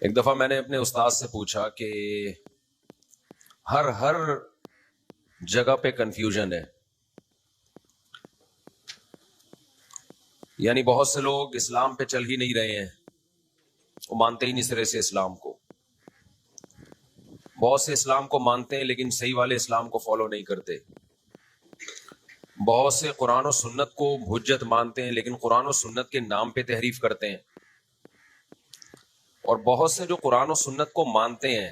ایک دفعہ میں نے اپنے استاد سے پوچھا کہ ہر جگہ پہ کنفیوژن ہے. یعنی بہت سے لوگ اسلام پہ چل ہی نہیں رہے ہیں، وہ مانتے ہی نہیں سرے سے اسلام کو. بہت سے اسلام کو مانتے ہیں لیکن صحیح والے اسلام کو فالو نہیں کرتے. بہت سے قرآن و سنت کو حجت مانتے ہیں لیکن قرآن و سنت کے نام پہ تحریف کرتے ہیں. اور بہت سے جو قرآن و سنت کو مانتے ہیں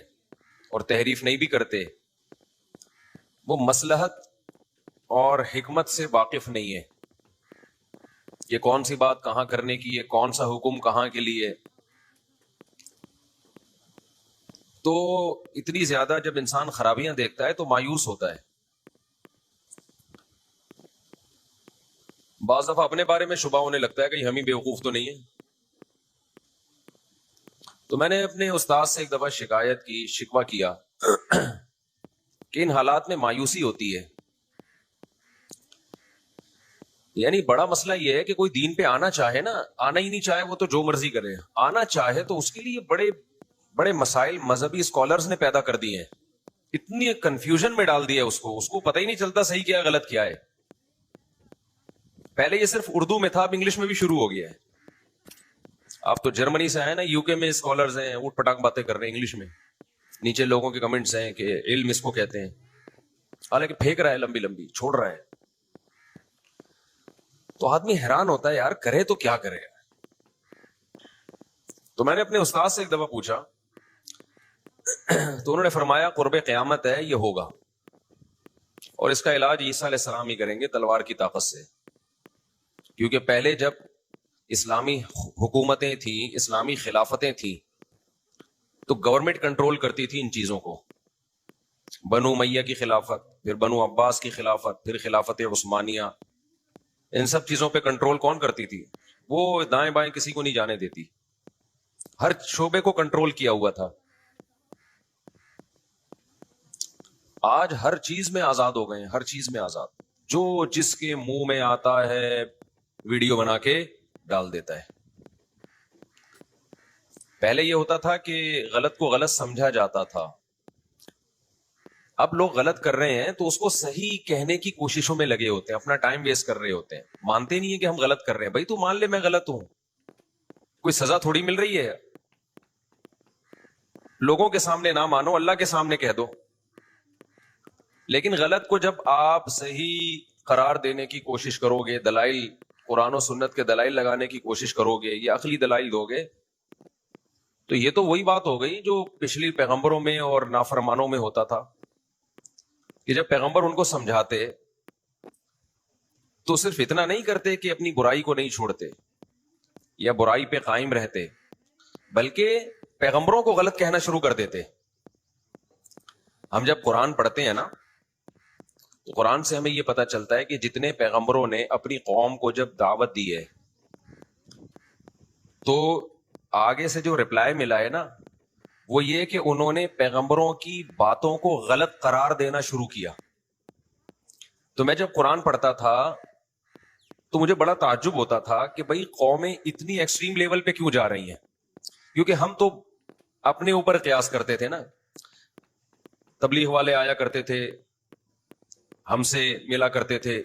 اور تحریف نہیں بھی کرتے، وہ مصلحت اور حکمت سے واقف نہیں ہے. یہ کون سی بات کہاں کرنے کی ہے، کون سا حکم کہاں کے لیے. تو اتنی زیادہ جب انسان خرابیاں دیکھتا ہے تو مایوس ہوتا ہے. بعض دفعہ اپنے بارے میں شبہ ہونے لگتا ہے کہ ہم ہی بیوقوف تو نہیں ہیں. تو میں نے اپنے استاد سے ایک دفعہ شکایت کی، شکوہ کیا کہ ان حالات میں مایوسی ہوتی ہے. یعنی بڑا مسئلہ یہ ہے کہ کوئی دین پہ آنا چاہے نا، آنا ہی نہیں چاہے وہ تو جو مرضی کرے. آنا چاہے تو اس کے لیے بڑے بڑے مسائل مذہبی اسکالرز نے پیدا کر دیے ہیں. اتنی کنفیوژن میں ڈال دیا اس کو پتہ ہی نہیں چلتا صحیح کیا غلط کیا ہے. پہلے یہ صرف اردو میں تھا، اب انگلش میں بھی شروع ہو گیا ہے. آپ تو جرمنی سے آئے نا، یو کے میں اسکالرز ہیں، اوٹ پٹانگ باتیں کر رہے ہیں انگلش میں. نیچے لوگوں کے کمنٹس ہیں کہ علم اس کو کہتے ہیں، حالانکہ پھینک رہا ہے لمبی لمبی، چھوڑ رہا ہے. تو آدمی حیران ہوتا ہے یار کرے تو کیا کرے. تو میں نے اپنے استاد سے ایک دفعہ پوچھا تو انہوں نے فرمایا قرب قیامت ہے، یہ ہوگا، اور اس کا علاج عیسیٰ علیہ السلام ہی کریں گے تلوار کی طاقت سے. کیونکہ پہلے جب اسلامی حکومتیں تھیں، اسلامی خلافتیں تھیں، تو گورنمنٹ کنٹرول کرتی تھی ان چیزوں کو. بنو امیہ کی خلافت، پھر بنو عباس کی خلافت، پھر خلافت عثمانیہ. ان سب چیزوں پہ کنٹرول کون کرتی تھی؟ وہ دائیں بائیں کسی کو نہیں جانے دیتی، ہر شعبے کو کنٹرول کیا ہوا تھا. آج ہر چیز میں آزاد ہو گئے ہیں، ہر چیز میں آزاد. جو جس کے منہ میں آتا ہے ویڈیو بنا کے ڈال دیتا ہے. پہلے یہ ہوتا تھا کہ غلط کو غلط سمجھا جاتا تھا. اب لوگ غلط کر رہے ہیں تو اس کو صحیح کہنے کی کوششوں میں لگے ہوتے ہیں، اپنا ٹائم ویسٹ کر رہے ہوتے ہیں. مانتے نہیں ہیں کہ ہم غلط کر رہے ہیں. بھائی تو مان لے میں غلط ہوں، کوئی سزا تھوڑی مل رہی ہے. لوگوں کے سامنے نہ مانو، اللہ کے سامنے کہہ دو. لیکن غلط کو جب آپ صحیح قرار دینے کی کوشش کرو گے، دلائل قرآن و سنت کے دلائل لگانے کی کوشش کرو گے یا عقلی دلائل دو گے، تو یہ تو وہی بات ہو گئی جو پچھلی پیغمبروں میں اور نافرمانوں میں ہوتا تھا کہ جب پیغمبر ان کو سمجھاتے تو صرف اتنا نہیں کرتے کہ اپنی برائی کو نہیں چھوڑتے یا برائی پہ قائم رہتے، بلکہ پیغمبروں کو غلط کہنا شروع کر دیتے. ہم جب قرآن پڑھتے ہیں نا تو قرآن سے ہمیں یہ پتا چلتا ہے کہ جتنے پیغمبروں نے اپنی قوم کو جب دعوت دی ہے تو آگے سے جو رپلائی ملا ہے نا وہ یہ کہ انہوں نے پیغمبروں کی باتوں کو غلط قرار دینا شروع کیا. تو میں جب قرآن پڑھتا تھا تو مجھے بڑا تعجب ہوتا تھا کہ بھئی قومیں اتنی ایکسٹریم لیول پہ کیوں جا رہی ہیں. کیونکہ ہم تو اپنے اوپر قیاس کرتے تھے نا. تبلیغ والے آیا کرتے تھے، ہم سے ملا کرتے تھے،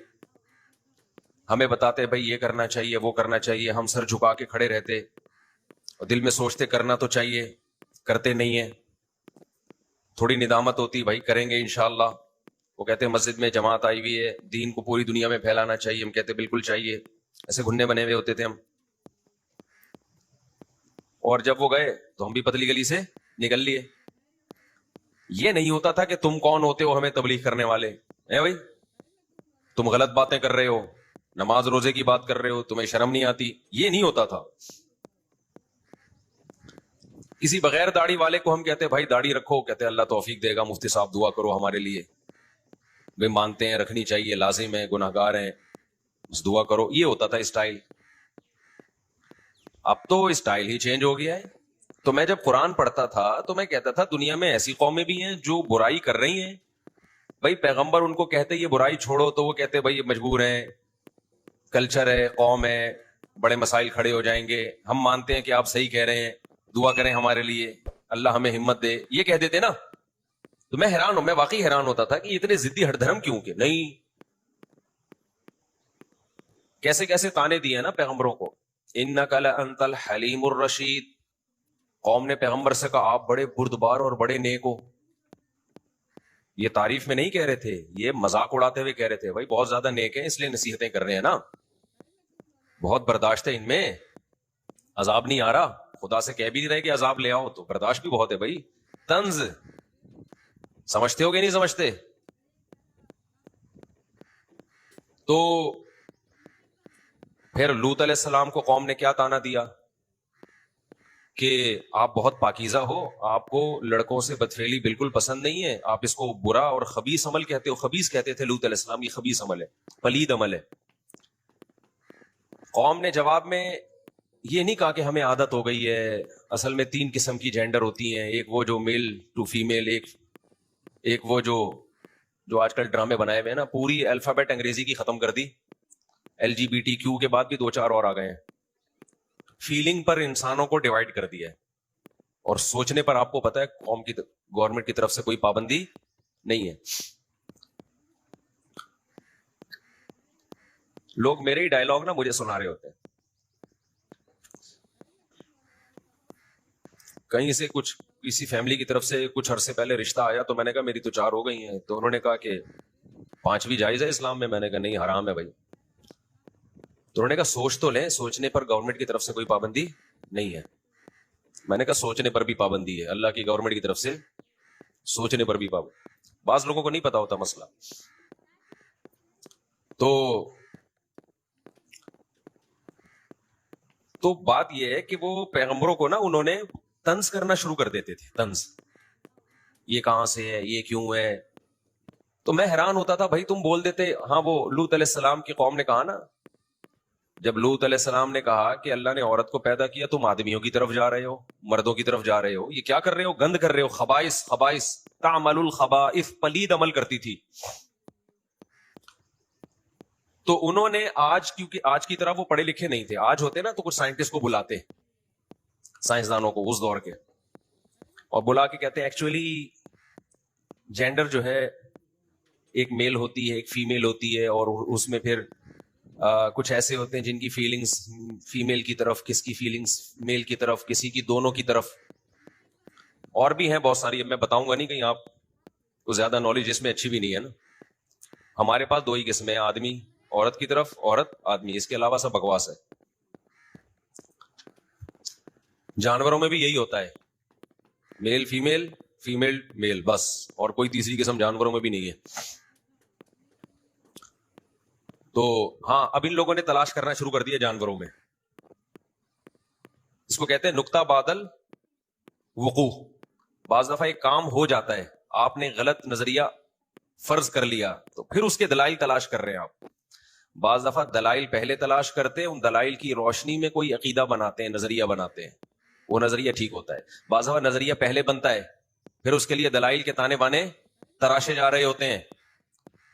ہمیں بتاتے بھئی یہ کرنا چاہیے وہ کرنا چاہیے. ہم سر جھکا کے کھڑے رہتے اور دل میں سوچتے کرنا تو چاہیے، کرتے نہیں ہیں. تھوڑی ندامت ہوتی بھائی کریں گے انشاءاللہ. وہ کہتے مسجد میں جماعت آئی ہوئی ہے، دین کو پوری دنیا میں پھیلانا چاہیے. ہم کہتے بالکل چاہیے. ایسے گھننے بنے ہوئے ہوتے تھے ہم. اور جب وہ گئے تو ہم بھی پتلی گلی سے نکل لیے. یہ نہیں ہوتا تھا کہ تم کون ہوتے ہو ہمیں تبلیغ کرنے والے، اے بھائی تم غلط باتیں کر رہے ہو، نماز روزے کی بات کر رہے ہو، تمہیں شرم نہیں آتی. یہ نہیں ہوتا تھا. کسی بغیر داڑھی والے کو ہم کہتے بھائی داڑھی رکھو، کہتے اللہ توفیق دے گا، مفتی صاحب دعا کرو ہمارے لیے. وہ مانتے ہیں رکھنی چاہیے، لازم ہے، گناہگار ہیں، بس دعا کرو. یہ ہوتا تھا اسٹائل. اب تو اسٹائل ہی چینج ہو گیا ہے. تو میں جب قرآن پڑھتا تھا تو میں کہتا تھا دنیا میں ایسی قومیں بھی ہیں جو برائی کر رہی ہیں. بھائی پیغمبر ان کو کہتے یہ برائی چھوڑو تو وہ کہتے بھائی مجبور ہیں، کلچر ہے، قوم ہے، بڑے مسائل کھڑے ہو جائیں گے، ہم مانتے ہیں کہ آپ صحیح کہہ رہے ہیں. دعا کریں ہمارے لیے، اللہ ہمیں ہمت دے، یہ کہہ دیتے نا. تو میں حیران ہوں، میں واقعی حیران ہوتا تھا کہ اتنے ضدی ہٹ دھرم کیوں کہ نہیں. کیسے کیسے تانے دیے نا پیغمبروں کو. انک لانت الحلیم الرشید. قوم نے پیغمبر سے کہا آپ بڑے بردبار اور بڑے نیک ہو. یہ تعریف میں نہیں کہہ رہے تھے، یہ مذاق اڑاتے ہوئے کہہ رہے تھے بھائی بہت زیادہ نیک ہیں اس لیے نصیحتیں کر رہے ہیں نا، بہت برداشت ہے ان میں، عذاب نہیں آ رہا. خدا سے کہہ بھی نہیں رہے کہ عذاب لے آؤ، تو برداشت بھی بہت ہے بھائی. طنز سمجھتے ہو کہ نہیں سمجھتے؟ تو پھر لوط علیہ السلام کو قوم نے کیا تانا دیا کہ آپ بہت پاکیزہ ہو، آپ کو لڑکوں سے بدفعلی بالکل پسند نہیں ہے، آپ اس کو برا اور خبیث عمل کہتے ہو. خبیث کہتے تھے لوط علیہ السلام، یہ خبیث عمل ہے، پلید عمل ہے. قوم نے جواب میں یہ نہیں کہا کہ ہمیں عادت ہو گئی ہے، اصل میں 3 قسم کی جینڈر ہوتی ہیں، ایک وہ جو میل ٹو فیمیل، ایک وہ جو آج کل ڈرامے بنائے ہوئے ہیں نا، پوری الفابیٹ انگریزی کی ختم کر دی. LGBTQ کے بعد بھی 2-4 اور آ گئے ہیں. فیلنگ پر انسانوں کو ڈیوائڈ کر دیا ہے، اور سوچنے پر آپ کو پتا ہے قوم کی گورنمنٹ کی طرف سے کوئی پابندی نہیں ہے. لوگ میرے ہی ڈائلاگ نا مجھے سنا رہے ہوتے ہیں. کہیں سے کسی فیملی کی طرف سے کچھ عرصے پہلے رشتہ آیا تو میں نے کہا میری تو 4 ہو گئی ہیں، تو انہوں نے کہا کہ 5ویں جائز ہے اسلام میں. میں نے کہا نہیں، حرام ہے بھائی. تو انہوں نے کہا سوچ تو لیں، سوچنے پر گورنمنٹ کی طرف سے کوئی پابندی نہیں ہے. میں نے کہا سوچنے پر بھی پابندی ہے، اللہ کی گورنمنٹ کی طرف سے سوچنے پر بھی پابندی. بعض لوگوں کو نہیں پتا ہوتا مسئلہ. تو بات یہ ہے کہ وہ پیغمبروں کو نا انہوں نے طنز کرنا شروع کر دیتے تھے. طنز، یہ کہاں سے ہے، یہ کیوں ہے. تو میں حیران ہوتا تھا بھائی تم بول دیتے. ہاں وہ لوط علیہ السلام کی قوم نے کہا نا، جب لوط علیہ السلام نے کہا کہ اللہ نے عورت کو پیدا کیا، تم آدمیوں کی طرف جا رہے ہو، مردوں کی طرف جا رہے ہو، یہ کیا کر رہے ہو، گند کر رہے ہو. خبائث تعمل الخبائث، پلید عمل کرتی تھی. تو انہوں نے کیونکہ آج کی طرح وہ پڑھے لکھے نہیں تھے، آج ہوتے نا تو کچھ سائنٹسٹ کو بلاتے، سائنسدانوں کو اس دور کے، اور بلا کے کہتے ہیں ایکچولی جینڈر جو ہے ایک میل ہوتی ہے ایک فیمیل ہوتی ہے، اور اس میں پھر کچھ ایسے ہوتے ہیں جن کی فیلنگز فیمیل کی طرف، کس کی فیلنگز میل کی طرف، کسی کی دونوں کی طرف، اور بھی ہیں بہت ساری. اب میں بتاؤں گا نہیں، کہیں آپ کو زیادہ نالج اس میں اچھی بھی نہیں ہے نا. ہمارے پاس 2 ہی قسمیں ہیں، آدمی عورت کی طرف، عورت آدمی، اس کے علاوہ سب بکواس ہے. جانوروں میں بھی یہی ہوتا ہے، میل فیمیل، فیمیل میل، بس، اور کوئی تیسری قسم جانوروں میں بھی نہیں ہے. تو ہاں اب ان لوگوں نے تلاش کرنا شروع کر دیا جانوروں میں. اس کو کہتے ہیں نقطہ بادل وقوع. بعض دفعہ ایک کام ہو جاتا ہے، آپ نے غلط نظریہ فرض کر لیا، تو پھر اس کے دلائل تلاش کر رہے ہیں آپ. بعض دفعہ دلائل پہلے تلاش کرتے ہیں، ان دلائل کی روشنی میں کوئی عقیدہ بناتے ہیں، نظریہ بناتے ہیں، وہ نظریہ ٹھیک ہوتا ہے. بعض دفعہ نظریہ پہلے بنتا ہے، پھر اس کے لیے دلائل کے تانے بانے تراشے جا رہے ہوتے ہیں،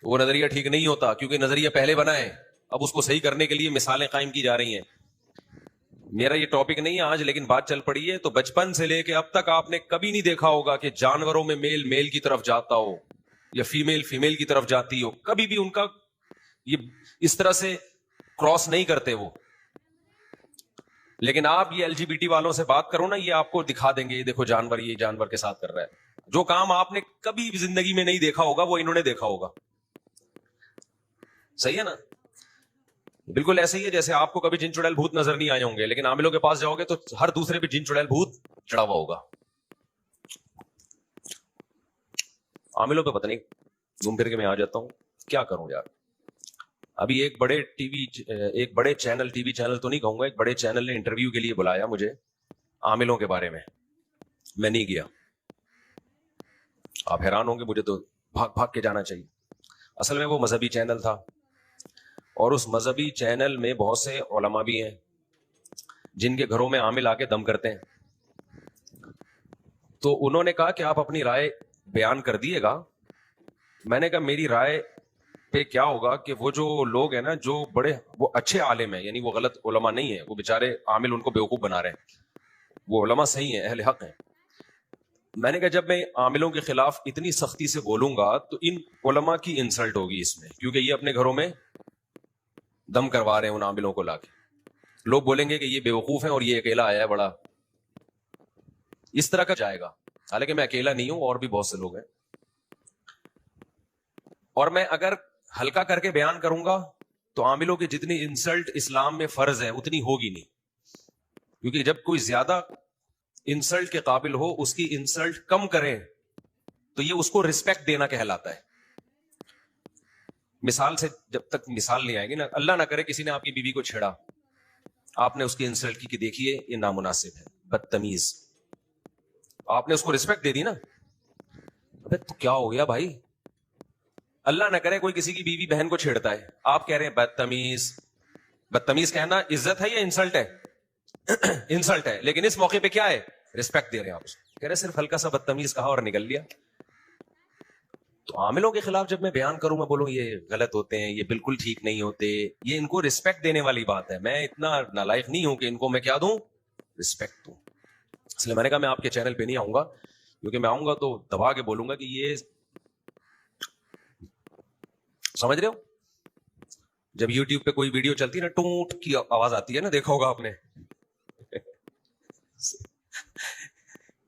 وہ نظریہ ٹھیک نہیں ہوتا کیونکہ نظریہ پہلے بنا ہے. اب اس کو صحیح کرنے کے لیے مثالیں قائم کی جا رہی ہیں. میرا یہ ٹاپک نہیں ہے آج، لیکن بات چل پڑی ہے. تو بچپن سے لے کے اب تک آپ نے کبھی نہیں دیکھا ہوگا کہ جانوروں میں میل میل کی طرف جاتا ہو یا فیمیل فیمیل کی طرف جاتی ہو. کبھی بھی ان کا یہ اس طرح سے کراس نہیں کرتے وہ. لیکن آپ یہ LGBT والوں سے بات کرو نا، یہ آپ کو دکھا دیں گے، یہ دیکھو جانور، یہ جانور کے ساتھ کر رہا ہے. جو کام آپ نے کبھی بھی زندگی میں نہیں دیکھا ہوگا وہ انہوں نے دیکھا ہوگا. صحیح ہے نا؟ بالکل ایسے ہی ہے جیسے آپ کو کبھی جن چڑیل بھوت نظر نہیں آئے ہوں گے، لیکن عاملوں کے پاس جاؤ گے تو ہر دوسرے پہ جن چڑیل بھوت چڑھا ہوا ہوگا. عاملوں پہ پتہ نہیں گھوم پھر کے میں آ جاتا ہوں، کیا کروں یار. ابھی ایک بڑے چینل، ٹی وی چینل تو نہیں کہوں گا، ایک بڑے چینل نے انٹرویو کے لیے بلایا مجھے عاملوں کے بارے میں. میں نہیں گیا. آپ حیران ہوں گے، مجھے تو بھاگ بھاگ کے جانا چاہیے. اصل میں وہ مذہبی چینل تھا، اور اس مذہبی چینل میں بہت سے علماء بھی ہیں جن کے گھروں میں عامل آ کے دم کرتے ہیں. تو انہوں نے کہا کہ آپ اپنی رائے بیان کر دیے گا. میں نے کہا میری رائے پہ کیا ہوگا کہ وہ جو لوگ ہیں نا، جو وہ اچھے عالم ہیں، یعنی وہ غلط علماء نہیں ہیں، وہ بیچارے عامل ان کو بیوقوف بنا رہے ہیں. وہ علماء صحیح ہیں، اہل حق ہیں. میں نے کہا جب میں عاملوں کے خلاف اتنی سختی سے بولوں گا تو ان علماء کی انسلٹ ہوگی اس میں، کیونکہ یہ اپنے گھروں میں دم کروا رہے ہیں ان عاملوں کو لا کے. لوگ بولیں گے کہ یہ بیوقوف ہیں اور یہ اکیلا آیا ہے بڑا، اس طرح کا جائے گا. حالانکہ میں اکیلا نہیں ہوں، اور بھی بہت سے لوگ ہیں. اور میں اگر ہلکا کر کے بیان کروں گا تو عاملوں کی جتنی انسلٹ اسلام میں فرض ہے اتنی ہوگی نہیں، کیونکہ جب کوئی زیادہ انسلٹ کے قابل ہو اس کی انسلٹ کم کرے تو یہ اس کو رسپیکٹ دینا کہلاتا ہے. مثال سے جب تک مثال نہیں آئے گی نا، اللہ نہ کرے کسی نے آپ کی بیوی کو چھیڑا، آپ نے اس کی انسلٹ کی کہ دیکھیے یہ نامناسب ہے، بدتمیز، آپ نے اس کو رسپیکٹ دے دی نا. تو کیا ہو گیا بھائی؟ اللہ نہ کرے کوئی کسی کی بیوی بہن کو چھیڑتا ہے، آپ کہہ رہے ہیں بدتمیز. بدتمیز کہنا عزت ہے یا انسلٹ ہے؟ انسلٹ ہے. لیکن اس موقع پہ کیا ہے؟ رسپیکٹ دے رہے ہیں آپ اس کو. کہہ رہے صرف ہلکا سا بدتمیز کہا اور نکل لیا. تو عاملوں کے خلاف جب میں بیان کروں، میں بولوں یہ غلط ہوتے ہیں، یہ بالکل ٹھیک نہیں ہوتے، یہ ان کو رسپیکٹ دینے والی بات ہے. میں اتنا نالائق نہیں ہوں کہ ان کو میں کیا دوں؟ رسپیکٹ دوں. اس لیے میں نے کہا میں آپ کے چینل پہ نہیں آؤں گا، کیونکہ میں آؤں گا تو دبا کے بولوں گا کہ یہ، سمجھ رہے ہو، جب یوٹیوب پہ کوئی ویڈیو چلتی ہے نا، ٹوٹ کی آواز آتی ہے نا، دیکھا ہوگا آپ نے.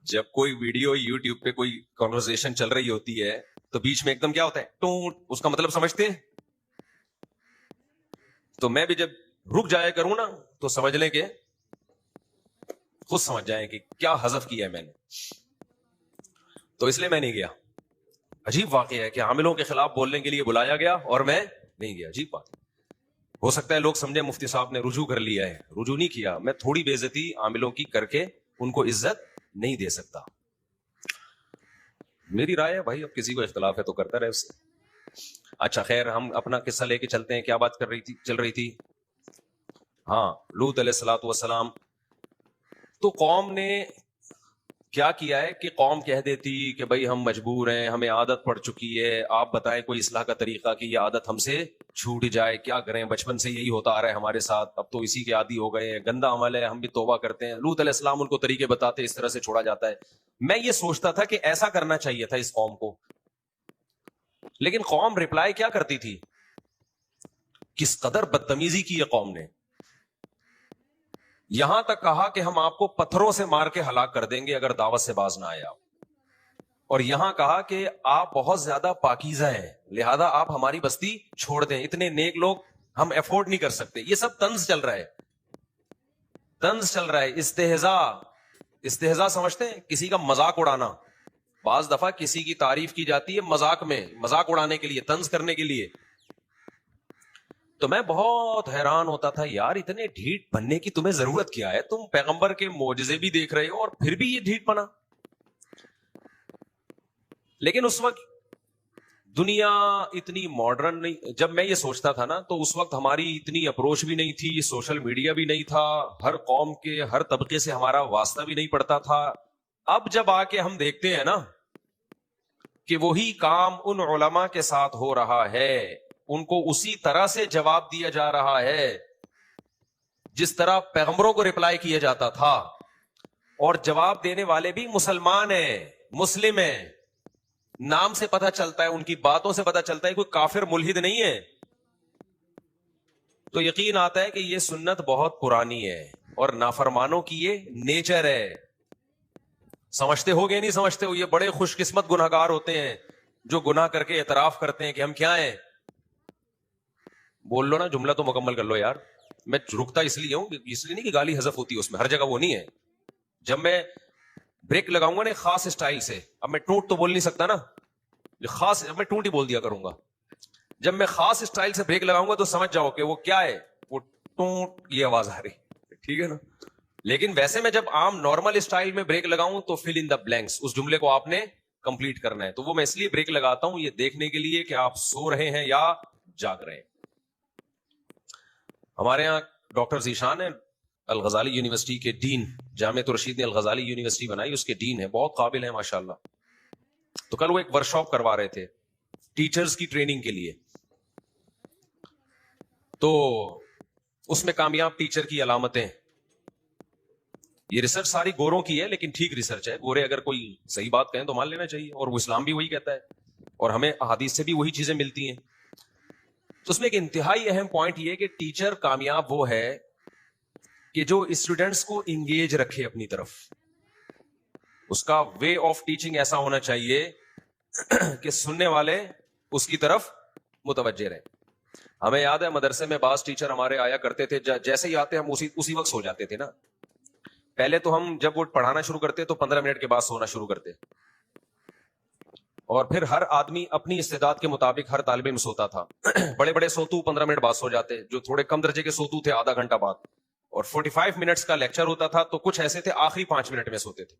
جب کوئی ویڈیو یوٹیوب پہ کوئی کنورسیشن چل رہی ہوتی ہے تو بیچ میں ایک دم کیا ہوتا ہے؟ ٹوٹ. اس کا مطلب سمجھتے ہیں؟ تو میں بھی جب رک جایا کروں نا تو سمجھ لیں کہ خود سمجھ جائیں کہ کیا حذف کیا ہے میں نے. تو اس لیے میں نہیں گیا. عجیب واقعہ ہے کہ عاملوں کے خلاف بولنے کے لیے بلایا گیا اور میں نہیں گیا. عجیب بات. ہو سکتا ہے لوگ سمجھے مفتی صاحب نے رجوع کر لیا ہے. رجوع نہیں کیا. میں تھوڑی بے عزتی عاملوں کی کر کے ان کو عزت نہیں دے سکتا. میری رائے ہے بھائی، اب کسی کو اختلاف ہے تو کرتا رہے اس سے. اچھا خیر، ہم اپنا قصہ لے کے چلتے ہیں. کیا بات چل رہی تھی؟ ہاں، لوط علیہ الصلوۃ والسلام. تو قوم نے کیا کیا ہے کہ قوم کہہ دیتی کہ بھائی ہم مجبور ہیں، ہمیں عادت پڑ چکی ہے، آپ بتائیں کوئی اصلاح کا طریقہ کہ یہ عادت ہم سے چھوٹ جائے. کیا کریں، بچپن سے یہی ہوتا آ رہا ہے ہمارے ساتھ، اب تو اسی کے عادی ہو گئے ہیں، گندا عمل ہے، ہم بھی توبہ کرتے ہیں. لوط علیہ السلام ان کو طریقے بتاتے، اس طرح سے چھوڑا جاتا ہے. میں یہ سوچتا تھا کہ ایسا کرنا چاہیے تھا اس قوم کو، لیکن قوم ریپلائی کیا کرتی تھی؟ کس قدر بدتمیزی کی ہے قوم نے. یہاں تک کہا کہ ہم آپ کو پتھروں سے مار کے ہلاک کر دیں گے اگر دعوت سے باز نہ آئے آپ. اور یہاں کہا کہ آپ بہت زیادہ پاکیزہ ہیں، لہذا آپ ہماری بستی چھوڑ دیں، اتنے نیک لوگ ہم افورڈ نہیں کر سکتے. یہ سب طنز چل رہا ہے، طنز چل رہا ہے، استہزاء سمجھتے ہیں، کسی کا مذاق اڑانا. بعض دفعہ کسی کی تعریف کی جاتی ہے مذاق میں، مذاق اڑانے کے لیے، طنز کرنے کے لیے. تو میں بہت حیران ہوتا تھا، یار اتنے ڈھیٹ بننے کی تمہیں ضرورت کیا ہے؟ تم پیغمبر کے معجزے بھی دیکھ رہے ہو اور پھر بھی یہ ڈھیٹ بنا. لیکن اس وقت دنیا اتنی ماڈرن نہیں. جب میں یہ سوچتا تھا نا تو اس وقت ہماری اتنی اپروچ بھی نہیں تھی، سوشل میڈیا بھی نہیں تھا، ہر قوم کے ہر طبقے سے ہمارا واسطہ بھی نہیں پڑتا تھا. اب جب آ کے ہم دیکھتے ہیں نا کہ وہی کام ان علماء کے ساتھ ہو رہا ہے، ان کو اسی طرح سے جواب دیا جا رہا ہے جس طرح پیغمبروں کو رپلائی کیا جاتا تھا، اور جواب دینے والے بھی مسلمان ہیں، مسلم ہیں، نام سے پتہ چلتا ہے، ان کی باتوں سے پتہ چلتا ہے کوئی کافر ملحد نہیں ہے. تو یقین آتا ہے کہ یہ سنت بہت پرانی ہے اور نافرمانوں کی یہ نیچر ہے. سمجھتے ہو گے نہیں سمجھتے ہو، یہ بڑے خوش قسمت گناہگار ہوتے ہیں جو گناہ کر کے اعتراف کرتے ہیں کہ ہم کیا ہیں. بول لو نا، جملہ تو مکمل کر لو یار. میں رکتا اس لیے ہوں، اس لیے نہیں کہ گالی حذف ہوتی ہے اس میں، ہر جگہ وہ نہیں ہے. جب میں بریک لگاؤں گا نا خاص اسٹائل سے، اب میں ٹوٹ تو بول نہیں سکتا نا، خاص میں ٹوٹ ہی بول دیا کروں گا. جب میں خاص اسٹائل سے بریک لگاؤں گا تو سمجھ جاؤ کہ وہ کیا ہے، وہ ٹوٹ کی آواز آ رہی. ٹھیک ہے نا. لیکن ویسے میں جب عام نارمل اسٹائل میں بریک لگاؤں تو فل ان دا بلینکس، اس جملے کو آپ نے کمپلیٹ کرنا ہے. تو وہ میں اس لیے بریک لگاتا ہوں، یہ دیکھنے کے لیے کہ آپ سو رہے ہیں یا جاگ رہے ہیں. ہمارے یہاں ڈاکٹر ذیشان ہے، الغزالی یونیورسٹی کے ڈین، جامعۃ الرشید نے الغزالی یونیورسٹی بنائی، اس کے ڈین ہے، بہت قابل ہیں ماشاءاللہ. تو کل وہ ایک ورکشاپ کروا رہے تھے ٹیچرز کی ٹریننگ کے لیے. تو اس میں کامیاب ٹیچر کی علامتیں یہ ریسرچ ساری گوروں کی ہے، لیکن ٹھیک ریسرچ ہے. گورے اگر کوئی صحیح بات کہیں تو مان لینا چاہیے، اور وہ اسلام بھی وہی کہتا ہے، اور ہمیں احادیث سے بھی وہی چیزیں ملتی ہیں. تو اس میں ایک انتہائی اہم پوائنٹ یہ کہ ٹیچر کامیاب وہ ہے کہ جو اسٹوڈنٹس کو انگیج رکھے اپنی طرف. اس کا وے آف ٹیچنگ ایسا ہونا چاہیے کہ سننے والے اس کی طرف متوجہ رہیں. ہمیں یاد ہے مدرسے میں بعض ٹیچر ہمارے آیا کرتے تھے، جیسے ہی آتے ہم اسی وقت سو جاتے تھے نا. پہلے تو ہم جب وہ پڑھانا شروع کرتے تو 15 منٹ کے بعد سونا شروع کرتے، اور پھر ہر آدمی اپنی استعداد کے مطابق ہر طالب علم سوتا تھا. بڑے بڑے سوتو 15 منٹ بعد سو جاتے، جو تھوڑے کم درجے کے سوتو تھے آدھا گھنٹہ بعد. اور 45 منٹس کا لیکچر ہوتا تھا تو کچھ ایسے تھے آخری 5 منٹ میں سوتے تھے.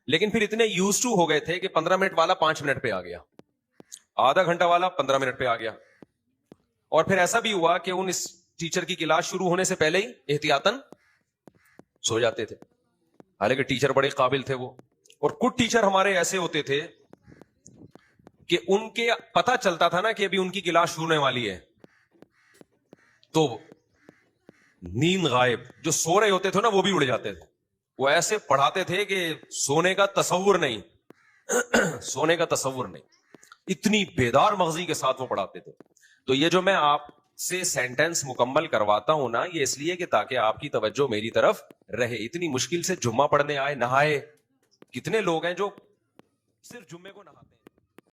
لیکن پھر اتنے یوز ٹو ہو گئے تھے کہ 15 منٹ والا 5 منٹ پہ آ گیا، آدھا گھنٹہ والا 15 منٹ پہ آ گیا. اور پھر ایسا بھی ہوا کہ ان اس ٹیچر کی کلاس شروع ہونے سے پہلے ہی احتیاطاً سو جاتے تھے، حالانکہ ٹیچر بڑے قابل تھے وہ. اور کچھ ٹیچر ہمارے ایسے ہوتے تھے کہ ان کے پتہ چلتا تھا نا کہ ابھی ان کی کلاس شروع ہونے والی ہے، تو نیند غائب، جو سو رہے ہوتے تھے نا وہ بھی اڑ جاتے تھے. وہ ایسے پڑھاتے تھے کہ سونے کا تصور نہیں سونے کا تصور نہیں، اتنی بیدار مغزی کے ساتھ وہ پڑھاتے تھے. تو یہ جو میں آپ سے سینٹنس مکمل کرواتا ہوں نا، یہ اس لیے کہ تاکہ آپ کی توجہ میری طرف رہے. اتنی مشکل سے جمعہ پڑھنے آئے، نہائے. کتنے لوگ ہیں جو صرف جمعے کو نہاتے ہیں.